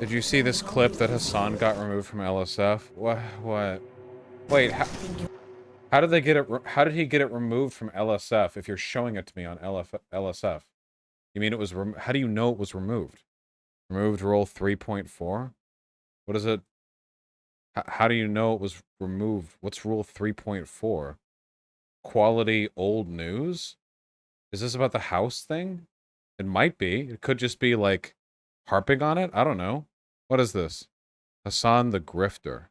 Did you see this clip that Hassan got removed from LSF? What? Wait, how did they get it? How did he get it removed from LSF if you're showing it to me on LSF? You mean it was, how do you know it was removed? Removed rule 3.4? What is it? How do you know it was removed? What's rule 3.4? Quality old news? Is this about the house thing? It might be. It could just be like harping on it. I don't know. What is this? Hassan the Grifter.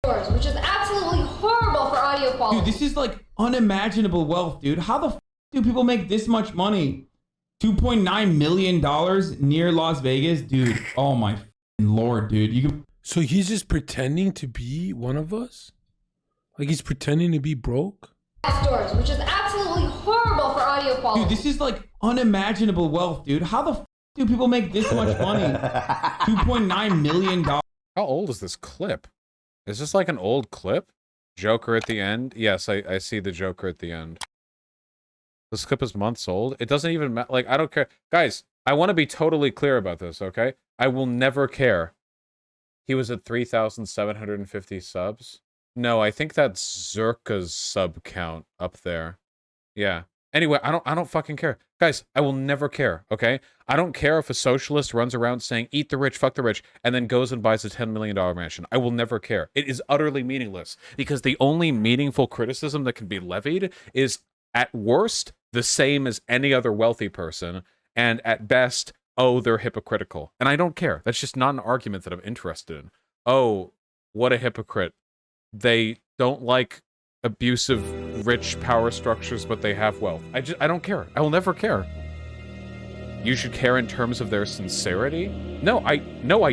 Which is absolutely horrible for audio quality. Dude, this is like unimaginable wealth, dude. How the f do people make this much money? $2.9 million near Las Vegas? Dude, oh my lord, dude. You can... So he's just pretending to be one of us? Like he's pretending to be broke? Stores, which is absolutely horrible for audio quality. Dude, this is like unimaginable wealth, dude. How the f do people make this much money? $2.9 million. How old is this clip? Is this like an old clip? Joker at the end? Yes, I see the Joker at the end. This clip is months old. It doesn't even matter. Like, I don't care. Guys, I want to be totally clear about this, okay? I will never care. He was at 3,750 subs. No, I think that's Zerka's sub count up there. Yeah. Anyway, I don't fucking care. Guys, I will never care, okay? I don't care if a socialist runs around saying, eat the rich, fuck the rich, and then goes and buys a $10 million mansion. I will never care. It is utterly meaningless, because the only meaningful criticism that can be levied is, at worst, the same as any other wealthy person, and at best, oh, they're hypocritical. And I don't care. That's just not an argument that I'm interested in. Oh, what a hypocrite. They don't like abusive, rich power structures, but they have wealth. I don't care. I will never care. You should care in terms of their sincerity? No, I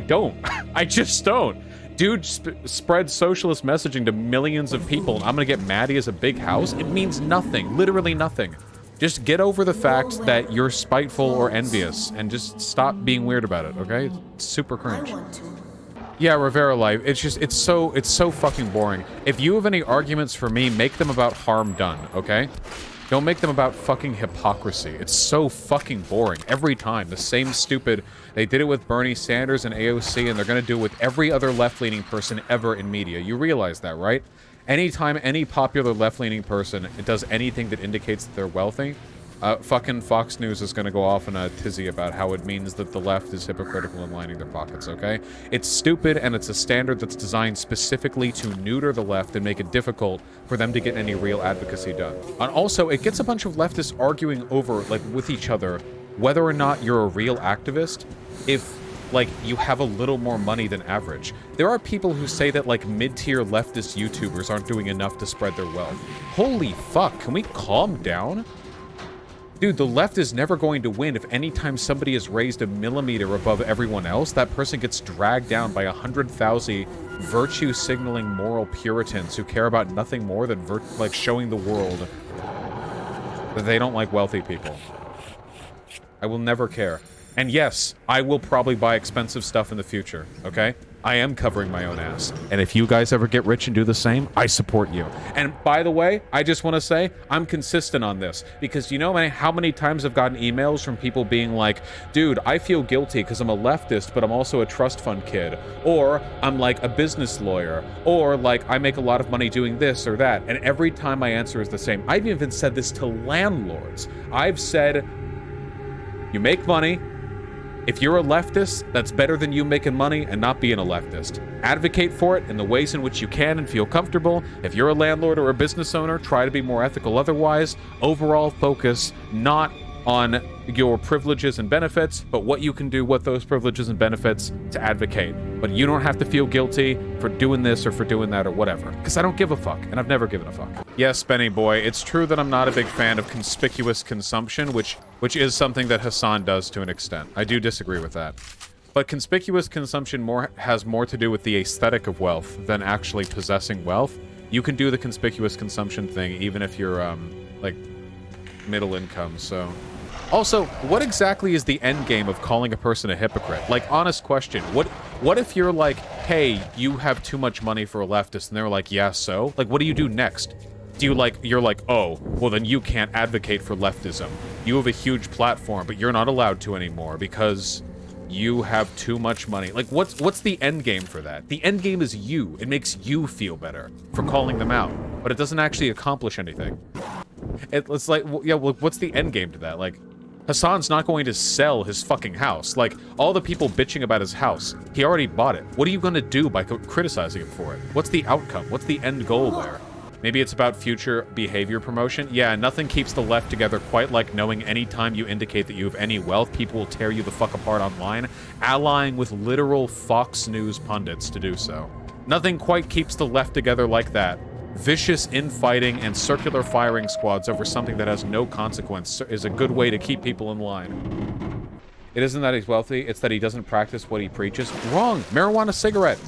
don't. I just don't. Dude spreads socialist messaging to millions of people, and I'm gonna get mad he has a big house? It means nothing. Literally nothing. Just get over the fact that you're spiteful or envious, and just stop being weird about it, okay? It's super cringe. Yeah, Rivera Life. It's just, it's so fucking boring. If you have any arguments for me, make them about harm done, okay? Don't make them about fucking hypocrisy. It's so fucking boring. Every time. The same stupid... They did it with Bernie Sanders and AOC, and they're gonna do it with every other left-leaning person ever in media. You realize that, right? Anytime any popular left-leaning person does anything that indicates that they're wealthy, fucking Fox News is gonna go off in a tizzy about how it means that the left is hypocritical and lining their pockets, okay? It's stupid, and it's a standard that's designed specifically to neuter the left and make it difficult for them to get any real advocacy done. And also, it gets a bunch of leftists arguing over, like, with each other, whether or not you're a real activist, if, like, you have a little more money than average. There are people who say that, like, mid-tier leftist YouTubers aren't doing enough to spread their wealth. Holy fuck, can we calm down? Dude, the left is never going to win if anytime somebody is raised a millimeter above everyone else, that person gets dragged down by 100,000 virtue-signaling moral Puritans who care about nothing more than, like, showing the world that they don't like wealthy people. I will never care. And yes, I will probably buy expensive stuff in the future, okay? I am covering my own ass. And if you guys ever get rich and do the same, I support you. And by the way, I just want to say, I'm consistent on this. Because you know how many times I've gotten emails from people being like, dude, I feel guilty because I'm a leftist, but I'm also a trust fund kid. Or I'm like a business lawyer. Or like I make a lot of money doing this or that. And every time my answer is the same. I've even said this to landlords. I've said, you make money. If you're a leftist, that's better than you making money and not being a leftist. Advocate for it in the ways in which you can and feel comfortable. If you're a landlord or a business owner, try to be more ethical otherwise. Overall focus not on your privileges and benefits, but what you can do with those privileges and benefits to advocate. But you don't have to feel guilty for doing this or for doing that or whatever. Because I don't give a fuck, and I've never given a fuck. Yes, Benny boy, it's true that I'm not a big fan of conspicuous consumption, which is something that Hassan does to an extent. I do disagree with that. But conspicuous consumption has more to do with the aesthetic of wealth than actually possessing wealth. You can do the conspicuous consumption thing even if you're, like, middle income, so... Also, what exactly is the end game of calling a person a hypocrite? Like, honest question. What if you're like, hey, you have too much money for a leftist, and they're like, yeah, so? Like, what do you do next? You're like, oh, well then you can't advocate for leftism. You have a huge platform, but you're not allowed to anymore because you have too much money. Like, what's the end game for that? The end game is you. It makes you feel better for calling them out, but it doesn't actually accomplish anything. It's like, yeah, well, what's the end game to that? Like, Hassan's not going to sell his fucking house. Like, all the people bitching about his house, he already bought it. What are you going to do by criticizing him for it? What's the outcome? What's the end goal there? Maybe it's about future behavior promotion? Yeah, nothing keeps the left together quite like knowing any time you indicate that you have any wealth, people will tear you the fuck apart online, allying with literal Fox News pundits to do so. Nothing quite keeps the left together like that. Vicious infighting and circular firing squads over something that has no consequence is a good way to keep people in line. It isn't that he's wealthy, it's that he doesn't practice what he preaches. Wrong! Marijuana cigarette.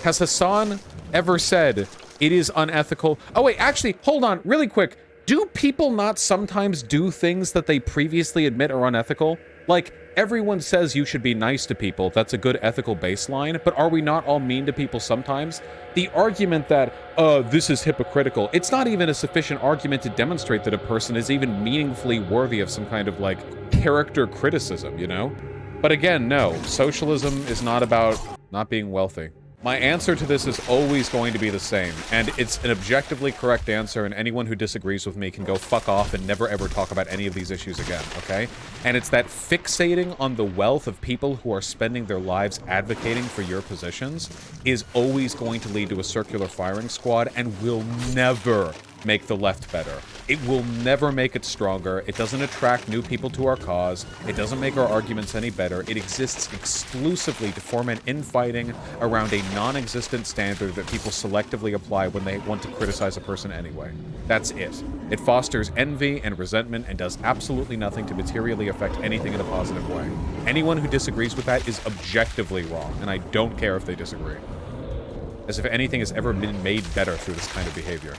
Has Hassan ever said it is unethical? Oh wait, actually, hold on, really quick. Do people not sometimes do things that they previously admit are unethical? Like, everyone says you should be nice to people. That's a good ethical baseline. But are we not all mean to people sometimes? The argument that, this is hypocritical, it's not even a sufficient argument to demonstrate that a person is even meaningfully worthy of some kind of, like, character criticism, you know? But again, no. Socialism is not about not being wealthy. My answer to this is always going to be the same, and it's an objectively correct answer, and anyone who disagrees with me can go fuck off and never ever talk about any of these issues again, okay? And it's that fixating on the wealth of people who are spending their lives advocating for your positions is always going to lead to a circular firing squad and will never make the left better. It will never make it stronger. It doesn't attract new people to our cause. It doesn't make our arguments any better. It exists exclusively to foment infighting around a non-existent standard that people selectively apply when they want to criticize a person anyway. That's it. It fosters envy and resentment and does absolutely nothing to materially affect anything in a positive way. Anyone who disagrees with that is objectively wrong, and I don't care if they disagree. As if anything has ever been made better through this kind of behavior.